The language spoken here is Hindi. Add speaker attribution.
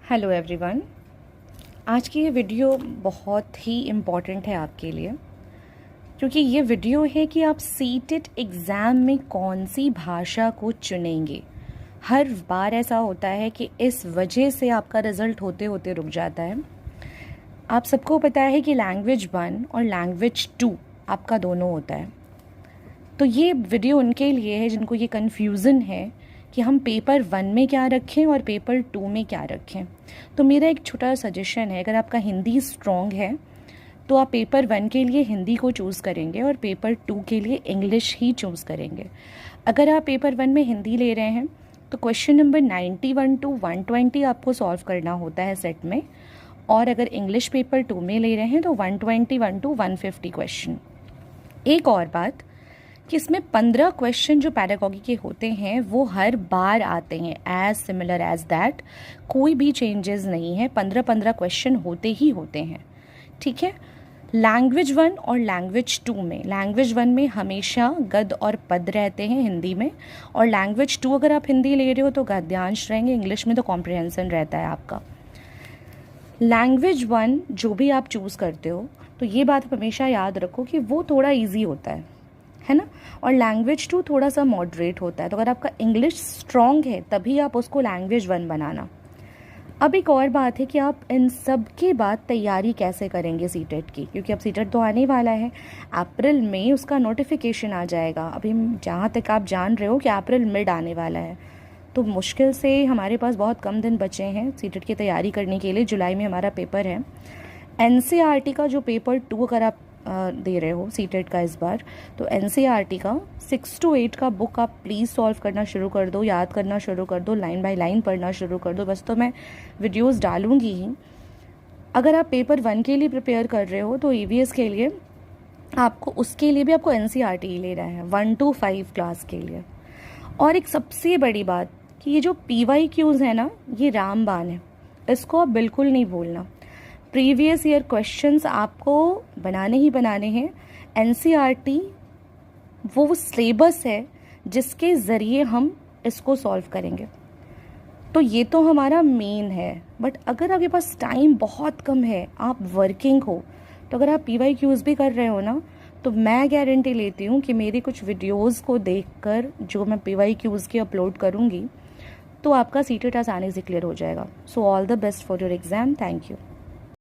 Speaker 1: Hello everyone. आज की ये वीडियो बहुत ही इम्पॉर्टेंट है आपके लिए, क्योंकि ये वीडियो है कि आप सीटेट एग्ज़ाम में कौन सी भाषा को चुनेंगे। हर बार ऐसा होता है कि इस वजह से आपका रिज़ल्ट होते होते रुक जाता है। आप सबको पता है कि लैंग्वेज 1 और लैंग्वेज 2 आपका दोनों होता है। तो ये वीडियो उनके लिए है जिनको ये कन्फ्यूज़न है कि हम पेपर 1 में क्या रखें और पेपर 2 में क्या रखें। तो मेरा एक छोटा सजेशन है, अगर आपका हिंदी स्ट्रॉन्ग है तो आप पेपर 1 के लिए हिंदी को चूज़ करेंगे और पेपर 2 के लिए इंग्लिश ही चूज़ करेंगे। अगर आप पेपर 1 में हिंदी ले रहे हैं तो क्वेश्चन नंबर 91 to 120 आपको सॉल्व करना होता है सेट में, और अगर इंग्लिश पेपर 2 में ले रहे हैं तो 121 to 150 क्वेश्चन। एक और बात कि इसमें 15 क्वेश्चन जो पैडागॉजी के होते हैं वो हर बार आते हैं, एज सिमिलर एज दैट, कोई भी चेंजेस नहीं है। 15 क्वेश्चन होते ही होते हैं, ठीक है। लैंग्वेज 1 और लैंग्वेज 2 में, लैंग्वेज 1 में हमेशा गद्य और पद रहते हैं हिंदी में, और लैंग्वेज 2 अगर आप हिंदी ले रहे हो तो गद्यांश रहेंगे, इंग्लिश में तो कॉम्प्रिहेंशन रहता है आपका। लैंग्वेज 1 जो भी आप चूज़ करते हो तो ये बात आप हमेशा याद रखो कि वो थोड़ा ईजी होता है ना, और लैंग्वेज 2 थोड़ा सा मॉडरेट होता है। तो अगर आपका इंग्लिश स्ट्रॉन्ग है तभी आप उसको लैंग्वेज 1 बनाना। अब एक और बात है कि आप इन सब के बाद तैयारी कैसे करेंगे सीटेट की, क्योंकि अब सीटेट तो आने वाला है। अप्रैल में उसका नोटिफिकेशन आ जाएगा। अभी जहाँ तक आप जान रहे हो कि अप्रैल मिड आने वाला है, तो मुश्किल से हमारे पास बहुत कम दिन बचे हैं सीटेट की तैयारी करने के लिए। जुलाई में हमारा पेपर है। एनसीईआरटी का जो पेपर 2 अगर आप दे रहे हो सीटेट का इस बार, तो एनसीईआरटी का 6 to 8 का बुक आप प्लीज़ सॉल्व करना शुरू कर दो, याद करना शुरू कर दो, लाइन बाय लाइन पढ़ना शुरू कर दो। बस तो मैं वीडियोस डालूंगी ही। अगर आप पेपर 1 के लिए प्रिपेयर कर रहे हो तो ईवीएस के लिए आपको, उसके लिए भी आपको एनसीईआरटी ही ले रहा है 1 to 5 क्लास के लिए। और एक सबसे बड़ी बात कि ये जो PYQs है ना, ये रामबाण है, इसको आप बिल्कुल नहीं भूलना। प्रीवियस ईयर क्वेश्चंस आपको बनाने ही बनाने हैं। एनसीईआरटी वो सिलेबस है जिसके ज़रिए हम इसको सॉल्व करेंगे। तो ये तो हमारा मेन है। बट अगर आपके पास टाइम बहुत कम है, आप वर्किंग हो, तो अगर आप PYQs भी कर रहे हो ना, तो मैं गारंटी लेती हूँ कि मेरी कुछ वीडियोस को देखकर जो मैं PYQs की अपलोड करूँगी तो आपका सीटेट आसानी से क्लियर हो जाएगा। So all the best for your exam. Thank you.